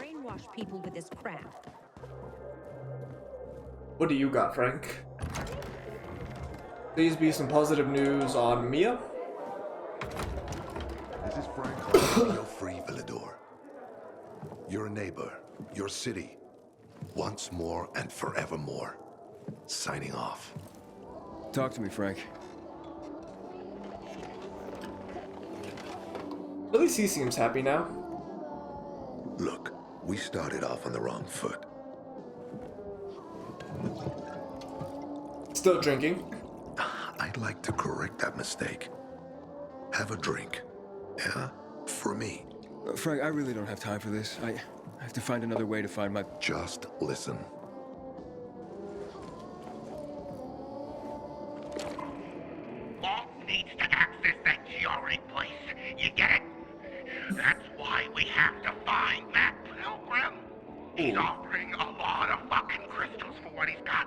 brainwash people with this crap. What do you got, Frank? Please be some positive news on Mia. This is Frank Hall. You're free, Villador. You're a neighbor. Your city. Once more and forevermore. Signing off. Talk to me, Frank. At least he seems happy now. Look, we started off on the wrong foot. Still drinking. I'd like to correct that mistake. Have a drink. Yeah? For me. Frank, I really don't have time for this. I have to find another way to find my... Just listen. Walt needs to access that GRE place. You get it? That's why we have to find Matt Pilgrim. He's offering a lot of fucking crystals for what he's got.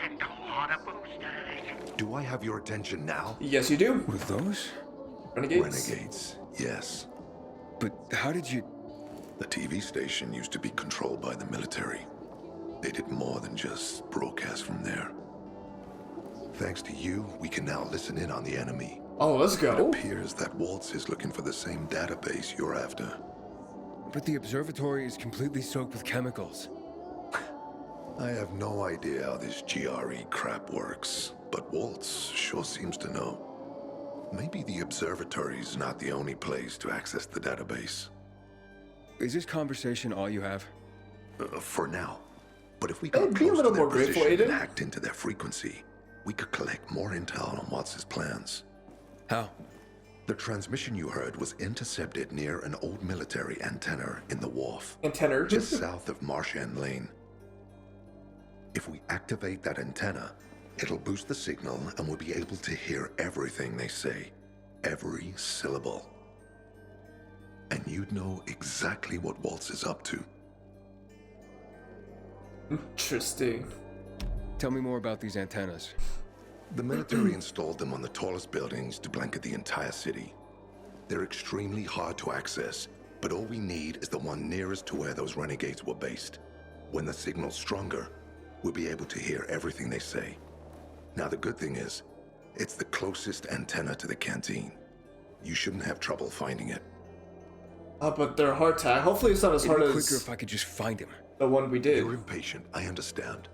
And a lot of boosters. Do I have your attention now? Yes, you do. With those? Renegades. Renegades, yes. But how did you... The TV station used to be controlled by the military. They did more than just broadcast from there. Thanks to you, we can now listen in on the enemy. Oh, let's It go. appears that WALTZ is looking for the same database you're after. But the observatory is completely soaked with chemicals. I have no idea how this GRE crap works, but WALTZ sure seems to know. Maybe the observatory's not the only place to access the database. Is this conversation all you have? For now. But if we Hey, got be a close to little their more grateful, position and Aiden. hacked into their frequency, we could collect more intel on WALTZ's plans. How? The transmission you heard was intercepted near an old military antenna in the wharf, Antenna. just south of Marchand Lane. If we activate that antenna, it'll boost the signal and we'll be able to hear everything they say. Every syllable. And you'd know exactly what WALTZ is up to. Interesting. Tell me more about these antennas. The military installed them on the tallest buildings to blanket the entire city. They're extremely hard to access, but all we need is the one nearest to where those renegades were based. When the signal's stronger, we'll be able to hear everything they say. Now the good thing is, it's the closest antenna to the canteen. You shouldn't have trouble finding it. But they're hard to. Hopefully, it's not as It'd hard be quicker as if I could just find him. the one we did. You're impatient, I understand.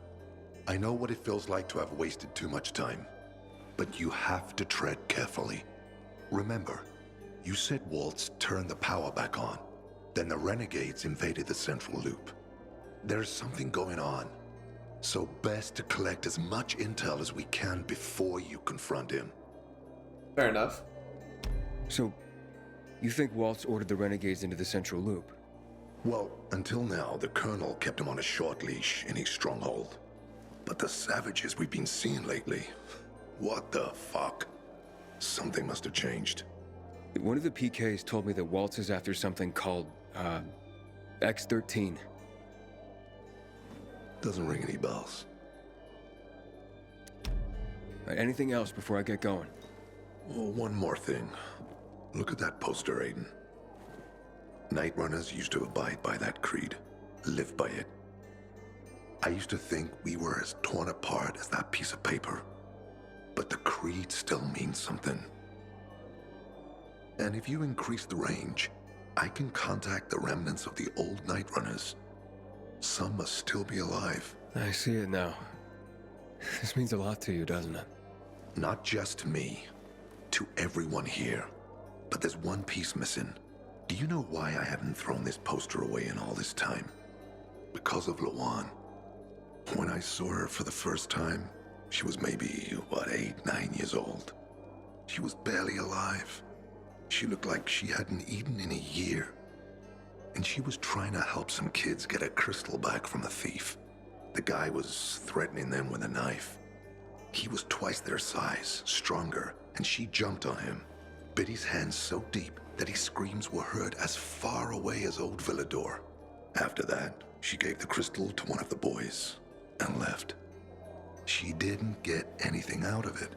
I know what it feels like to have wasted too much time. But you have to tread carefully. Remember, you said WALTZ turned the power back on. Then the renegades invaded the central loop. There's something going on. So best to collect as much intel as we can before you confront him. Fair enough. So, you think Waltz ordered the renegades into the central loop? Well, until now, the Colonel kept him on a short leash in his stronghold. But the savages we've been seeing lately, what the fuck? Something must have changed. One of the PKs told me that Waltz is after something called, X-13. Doesn't ring any bells. Anything else before I get going? Oh, one more thing. Look at that poster, Aiden. Night Runners used to abide by that creed, live by it. I used to think we were as torn apart as that piece of paper. But the creed still means something. And if you increase the range, I can contact the remnants of the old Night Runners. Some must still be alive. I see it now. This means a lot to you, doesn't it? Not just to me, to everyone here. But there's one piece missing. Do you know why I haven't thrown this poster away in all this time? Because of Lawan. When I saw her for the first time, she was maybe, 8, 9 years old. She was barely alive. She looked like she hadn't eaten in a year. And she was trying to help some kids get a crystal back from a thief. The guy was threatening them with a knife. He was twice their size, stronger, and she jumped on him, bit his hands so deep that his screams were heard as far away as old Villador. After that, she gave the crystal to one of the boys and left. She didn't get anything out of it.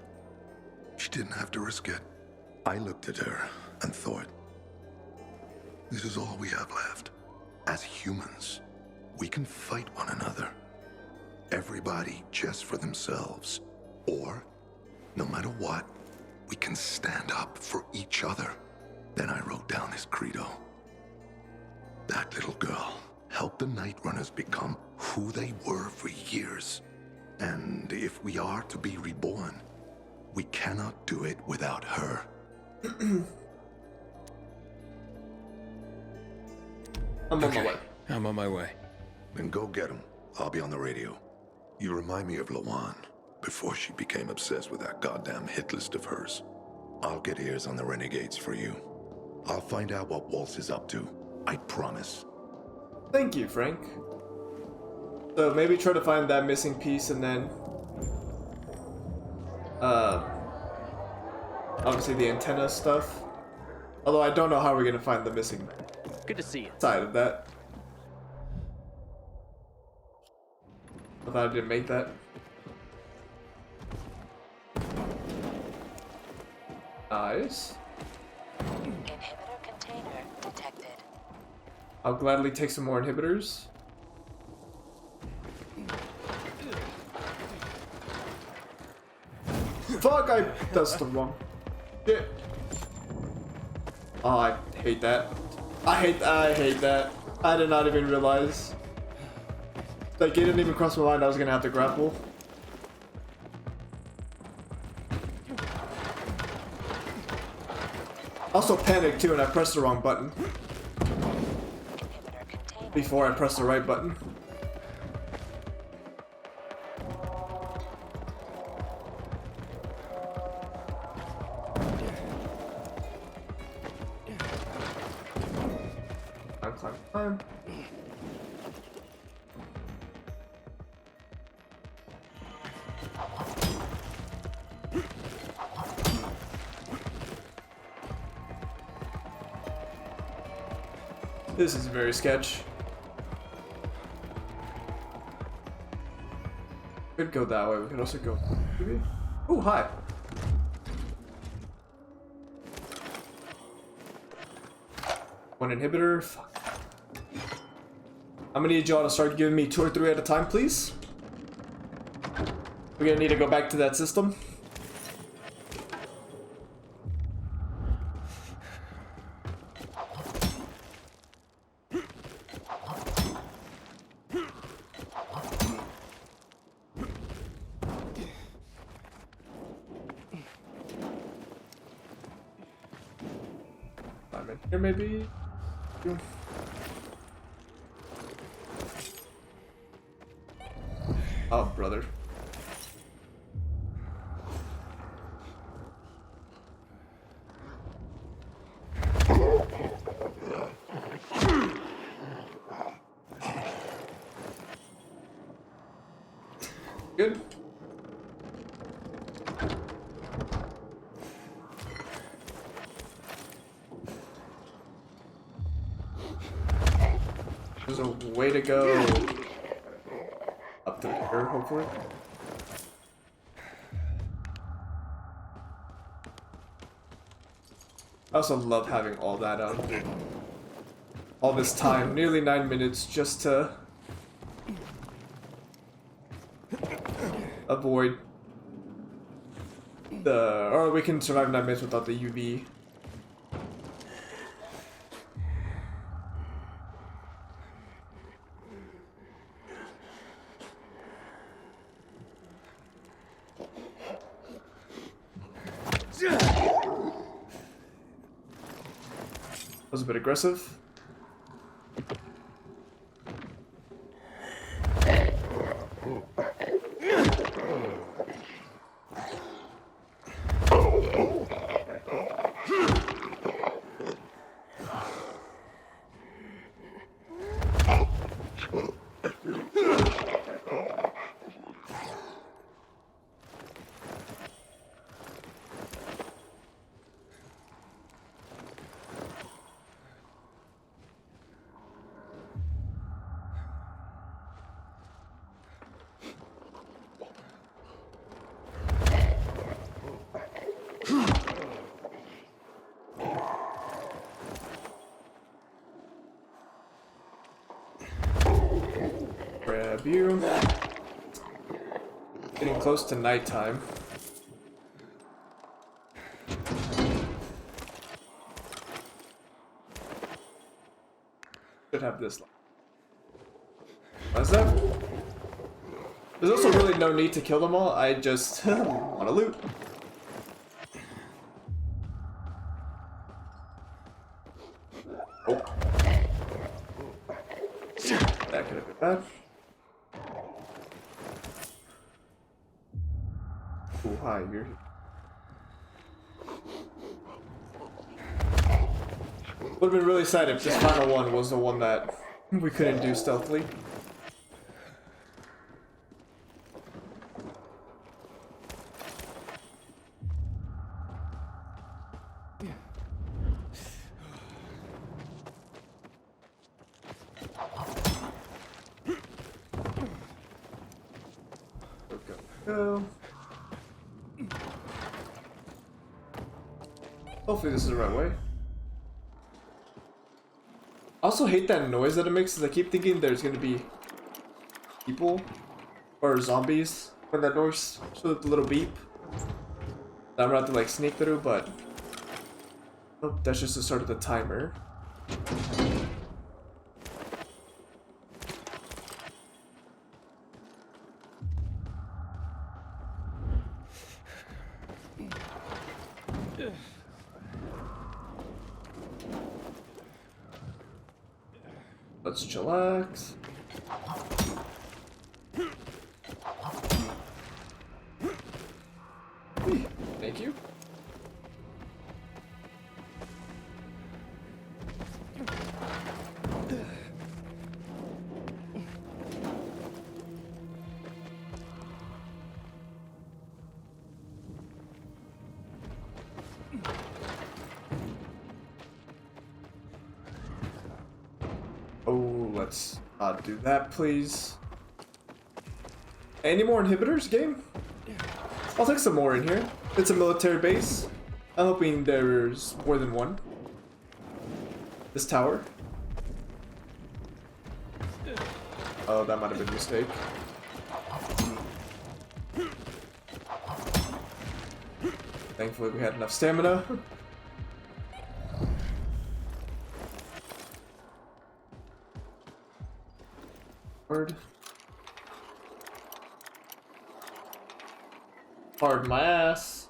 She didn't have to risk it. I looked at her and thought, this is all we have left. As humans, we can fight one another. Everybody just for themselves. Or, no matter what, we can stand up for each other. Then I wrote down this credo. That little girl helped the Night Runners become who they were for years. And if we are to be reborn, we cannot do it without her. I'm on my way. I'm on my way. Then go get him. I'll be on the radio. You remind me of Lawan, before she became obsessed with that goddamn hit list of hers. I'll get ears on the renegades for you. I'll find out what WALTZ is up to. I promise. Thank you, Frank. So maybe try to find that missing piece and then... obviously the antenna stuff. Although I don't know how we're gonna find the missing Good to see you. side of that. I thought I didn't make that. Nice. Inhibitor container detected. I'll gladly take some more inhibitors. Fuck, that's the wrong shit. Oh, I hate that. I hate that. I did not even realize. Like, it didn't even cross my mind I was gonna have to grapple. Also panicked too and I pressed the wrong button. Inhibitor container. Before I pressed the right button. Climb. This is very sketch. Could go that way. We could also go. Maybe. Oh, hi. One inhibitor. Fuck. I'm gonna need y'all to start giving me 2 or 3 at a time, please. We're gonna need to go back to that system. I'm in here, maybe. Oh, brother. Good. There's a way to go up through here, hopefully. I also love having all that all this time, nearly 9 minutes, just to avoid or we can survive 9 minutes without the UV. That was a bit aggressive. Grab you. Getting close to nighttime. Should have this. What's that? There's also really no need to kill them all. I just want to loot. Oh. That could have been bad. Oh, hi, you're here. Would have been really sad if this final one was the one that we couldn't do stealthily. Go. Hopefully this is the right way. I also hate that noise that it makes, because I keep thinking there's gonna be people or zombies when that noise shows the little beep. That I'm gonna have to like sneak through, but oh, that's just the start of the timer. Let's chillax. Thank you. Oh, let's not do that, please. Any more inhibitors, game? I'll take some more in here. It's a military base. I'm hoping there's more than one. This tower. Oh, that might have been a mistake. Thankfully, we had enough stamina. Hard my ass.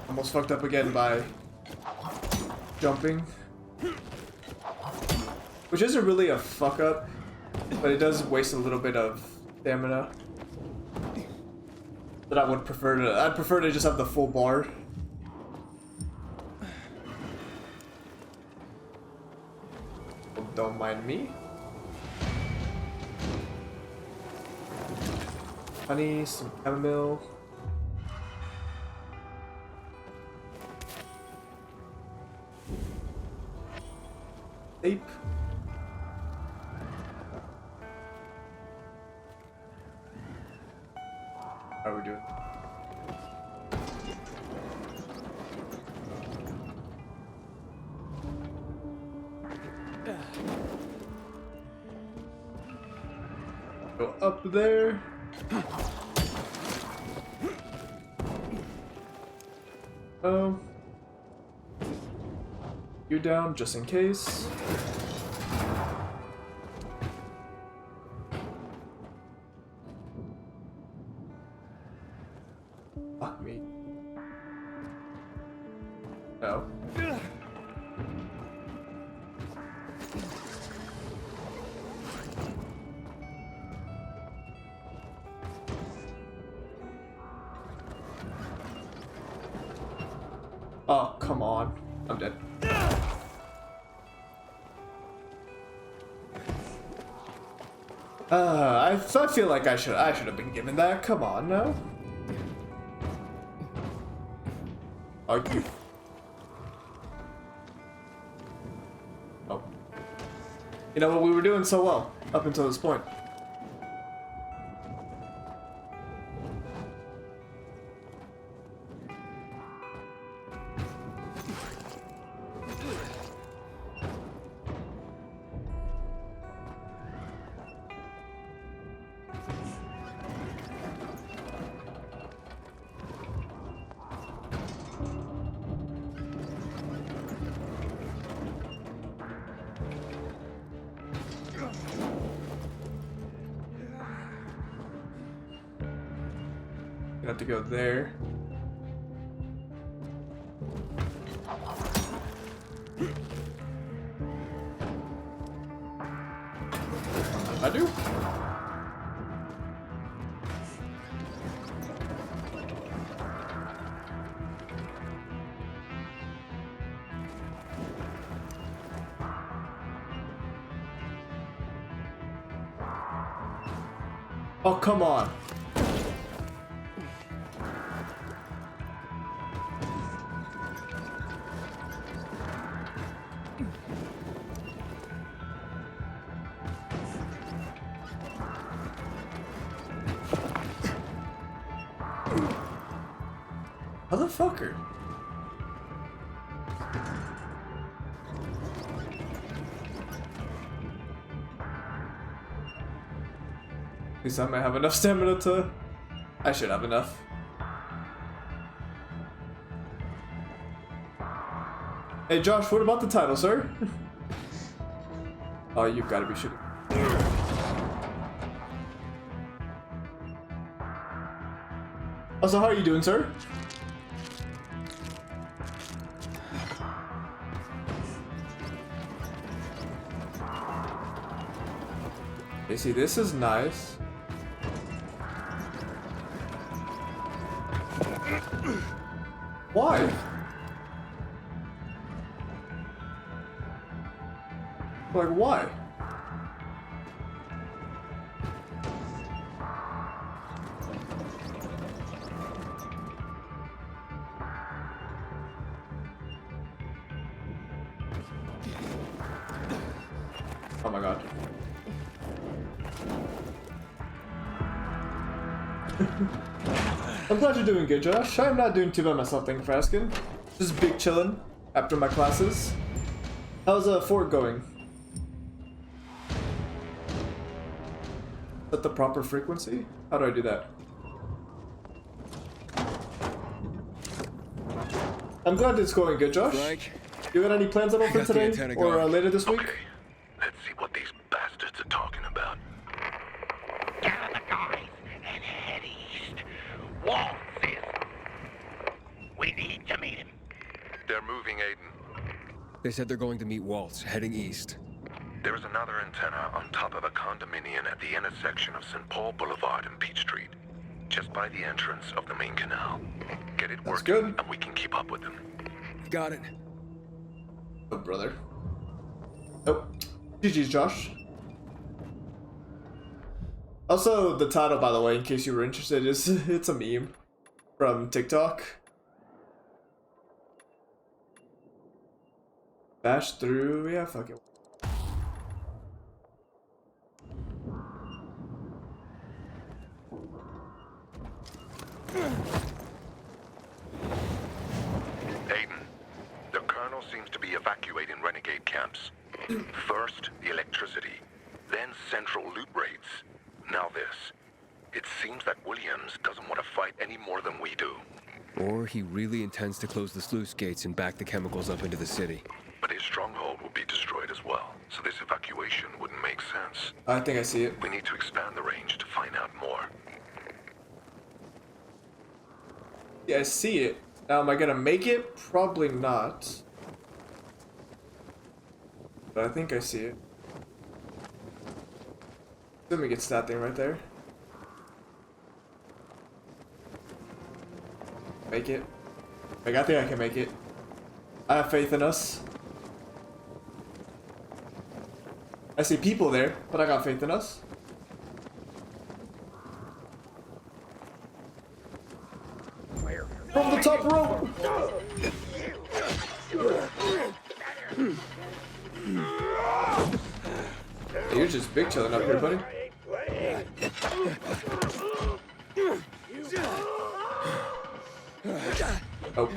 Almost fucked up again by jumping. Which isn't really a fuck up, but it does waste a little bit of stamina. But I'd prefer to just have the full bar. Don't mind me. Honey, some chamomile. Tape. How are we doing? Go up there. You down just in case. Fuck me. No. Oh, come on. I'm dead. I feel like I should have been given that. Come on, no. Argue. Oh. You know what? We were doing so well up until this point. You have to go there. I do. Oh, come on. Motherfucker. At least I might have enough stamina to... I should have enough. Hey Josh, what about the title, sir? Oh, you've got to be shitting. Also, how are you doing, sir? Okay, see, this is nice. Why? Like, why? Oh my god. I'm glad you're doing good, Josh. I'm not doing too bad myself, thank you for asking. Just big chillin' after my classes. How's Fort going? At the proper frequency? How do I do that? I'm glad it's going good, Josh. Frank, You got any plans at all for got the today antenna or going. later this week? Okay, let's see what these bastards are talking about. Gather the guys and head east. WALTZ is... We need to meet him. They're moving, Aiden. they said they're going to meet WALTZ, heading east. There is another antenna on top of a condominium at the intersection of St. Paul Boulevard and Peach Street, just by the entrance of the main canal. Get it That's working, good. and we can keep up with them. Got it. Oh, brother. Oh, GG's, Josh. Also, the title, by the way, in case you were interested, is it's a meme from TikTok. Bash through, yeah, fuck it. Aiden, the colonel seems to be evacuating renegade camps. First, the electricity, then central loot raids. Now this. It seems that Williams doesn't want to fight any more than we do. Or he really intends to close the sluice gates and back the chemicals up into the city. But his stronghold will be destroyed as well, so this evacuation wouldn't make sense. I think I see it. We need to expand the range to find out more. Yeah, I see it. Now, am I gonna make it? Probably not. But I think I see it. Let me get to that thing right there. Make it. Like, I think I can make it. I have faith in us. I see people there, but I got faith in us. From the top rope! Hey, you're just big chilling up here, buddy. Oh.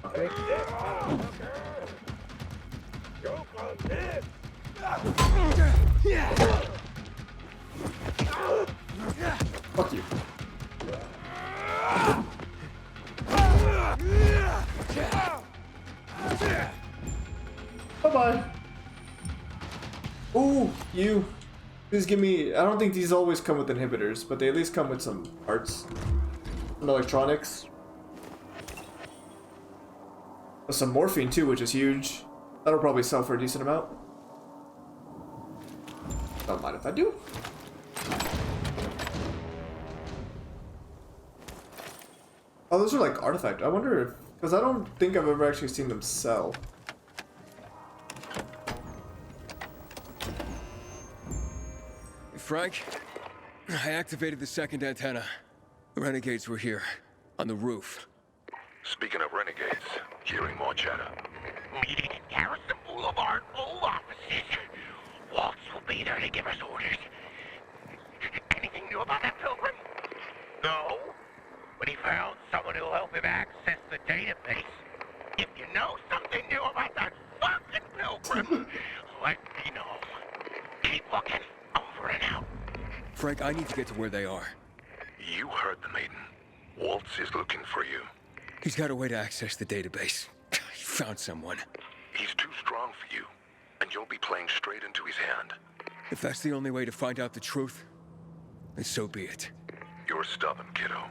Okay. Fuck you. Bye-bye. Ooh, you. Please give me... I don't think these always come with inhibitors, but they at least come with some parts. Some electronics. Some morphine too, which is huge. That'll probably sell for a decent amount. Don't mind if I do. Oh, those are like artifact. I wonder if... Because I don't think I've ever actually seen them sell. Frank, I activated the second antenna. The renegades were here, on the roof. Speaking of renegades, hearing more chatter. Meeting in Garrison Boulevard, old offices. Waltz will be there to give us orders. Anything new about that pilgrim? No. But he found someone who'll help him access the database. If you know something new about that fucking pilgrim, let me know. Keep looking. Over and out. Frank, I need to get to where they are. You heard the maiden. Waltz is looking for you. He's got a way to access the database. He found someone. He's too strong for you, and you'll be playing straight into his hand. If that's the only way to find out the truth, then so be it. You're stubborn, kiddo.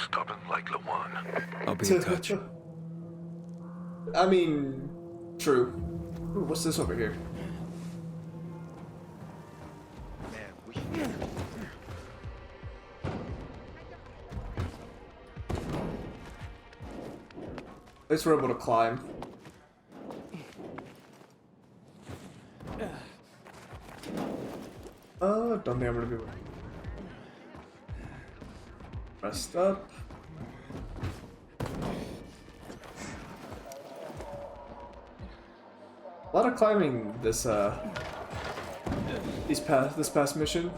Stubborn like Lawan. I'll be in touch. I mean, true. Ooh, what's this over here? At least we're able to climb. Don't think I'm gonna be messed up. A lot of climbing this this past mission.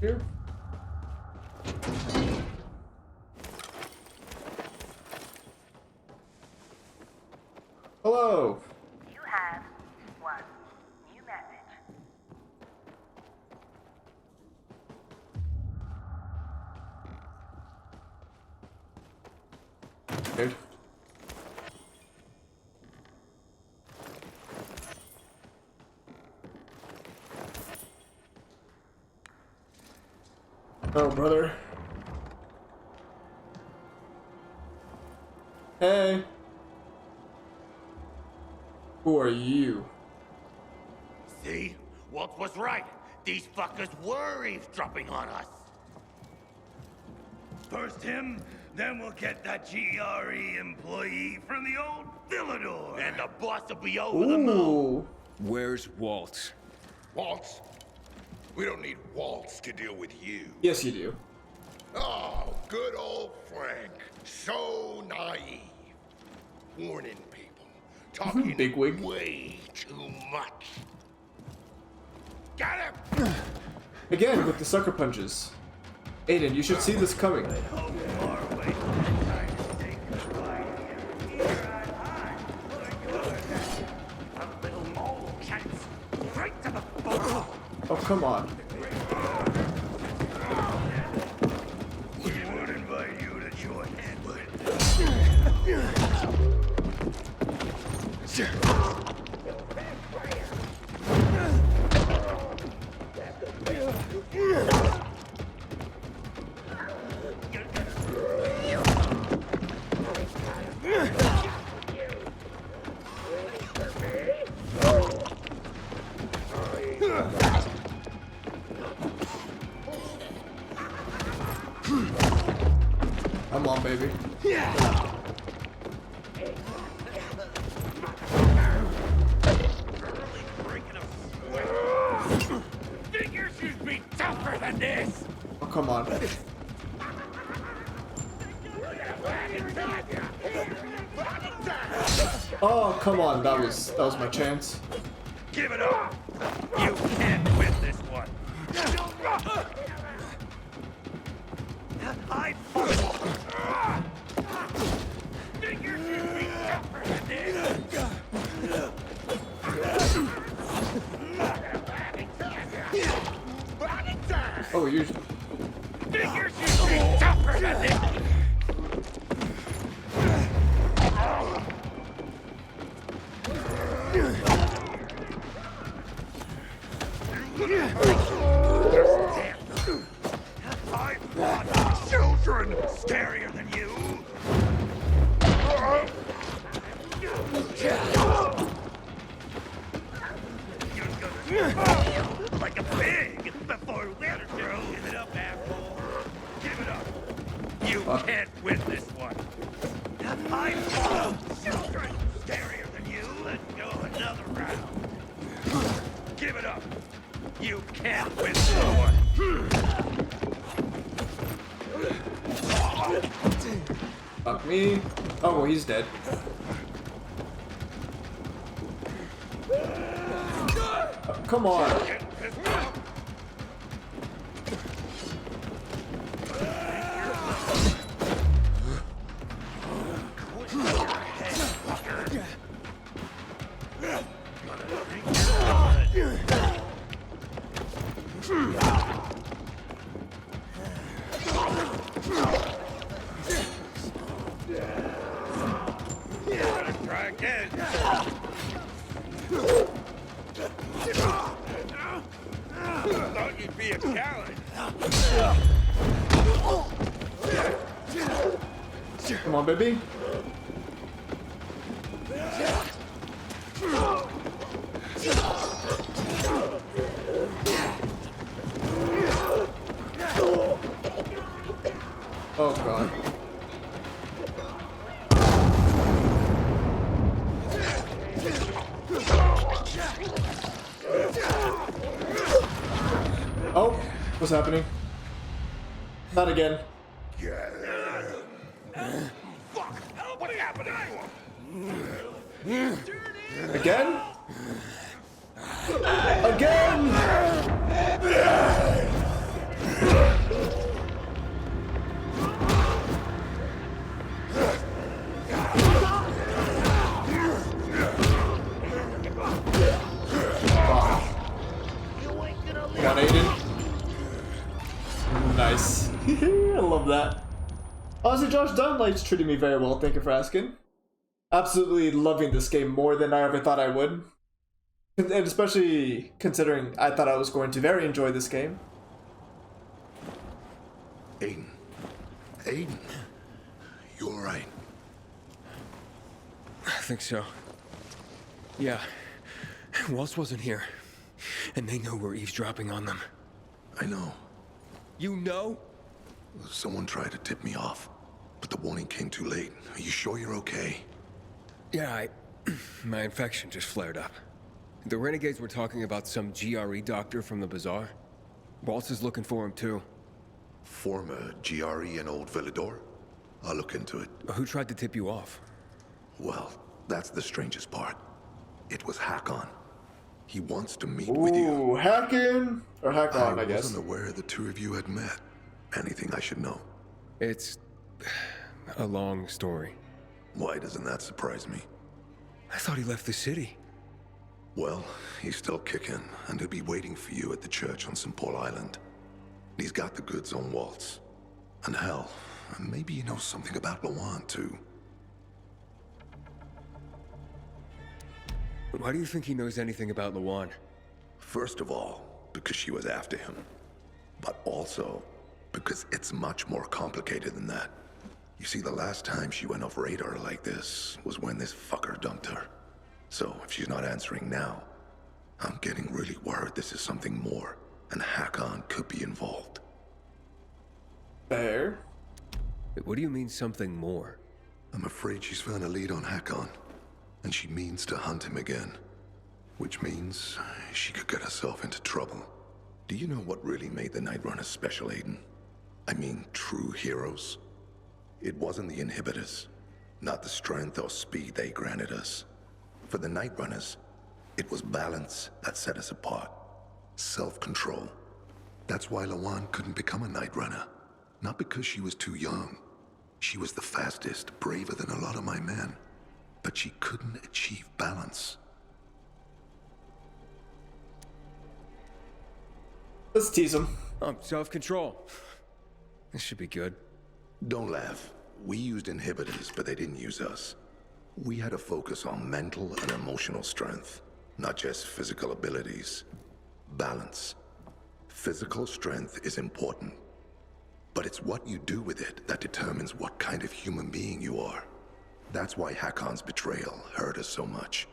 Here. Hello. You have one new message. Good. Oh, brother. Hey. Who are you? See? Waltz was right. These fuckers were eavesdropping on us. First him, then we'll get that GRE employee from the old Villador. And the boss will be over the moon. Ooh. Where's Waltz? Waltz? We don't need Waltz to deal with you. Yes, you do. Oh, good old Frank. So naive. Warning people. Talking Bigwig. way too much. Got him! Again, with the sucker punches. Aiden, you should see this coming. Oh, come on. We would invite you to join Come on, baby. Figures you'd be tougher than this. Oh, come on. Oh, come on. That was my chance. Give it up. You can't win this one. I figures you'd be tougher than this. Oh, you. Figures you'd be tougher than this. I want children scarier than you. You're gonna like a pig before winter. Give it up, asshole. Give it up. You can't win this one. I want children scarier than you. Let's go another round. Give it up. You can't win this one. Fuck me. Oh, well, he's dead. Oh, come on. Try again. Thought you'd be a coward. Come on, baby. Oh, God. Oh, what's happening? Not again. Fuck! What happened to you? Again? Again! Come on, Aiden. Nice. I love that. Honestly, Josh Dunlight's treating me very well, thank you for asking. Absolutely loving this game more than I ever thought I would. And especially considering I thought I was going to very enjoy this game. Aiden. Aiden. You alright? I think so. Yeah. Waltz wasn't here. And they know we're eavesdropping on them. I know. You know? Someone tried to tip me off, but the warning came too late. Are you sure you're okay? Yeah, my infection just flared up. The renegades were talking about some GRE doctor from the bazaar. Waltz is looking for him too. Former GRE in Old Villador? I'll look into it. Who tried to tip you off? Well, that's the strangest part. It was Hakon. He wants to meet with you. Ooh, Hacken? Or Hakon, I I guess. wasn't aware the two of you had met. Anything I should know? It's a long story. Why doesn't that surprise me? I thought he left the city. Well, he's still kicking, and he'll be waiting for you at the church on St. Paul Island. He's got the goods on WALTZ. And hell, maybe he knows something about Lawan, too. Why do you think he knows anything about Lawan? First of all, because she was after him. But also, because it's much more complicated than that. You see, the last time she went off radar like this was when this fucker dumped her. So, if she's not answering now, I'm getting really worried this is something more, and Hakon could be involved. Fair. Wait, what do you mean something more? I'm afraid she's found a lead on Hakon, and she means to hunt him again. Which means she could get herself into trouble. Do you know what really made the Night Runners special, Aiden? I mean, true heroes? It wasn't the inhibitors, not the strength or speed they granted us. For the Night Runners, it was balance that set us apart. Self-control. That's why Lawan couldn't become a Night Runner. Not because she was too young. She was the fastest, braver than a lot of my men. But she couldn't achieve balance. Let's tease him. Self-control. This should be good. Don't laugh. We used inhibitors, but they didn't use us. We had to focus on mental and emotional strength, not just physical abilities. Balance. Physical strength is important, but it's what you do with it that determines what kind of human being you are. That's why Hakon's betrayal hurt us so much.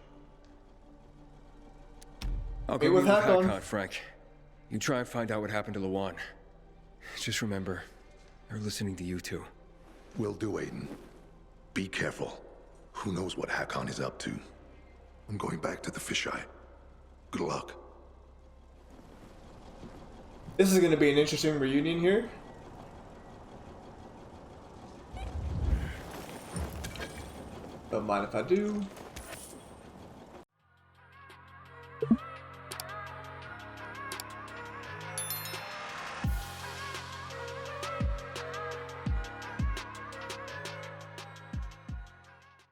I'll Meet go with meet with Hakon. Hakon, Frank. You try and find out what happened to Lawan. Just remember, they're listening to you two. Will do, Aiden. Be careful. Who knows what Hakon is up to? I'm going back to the fisheye. Good luck. This is going to be an interesting reunion here. Don't mind if I do.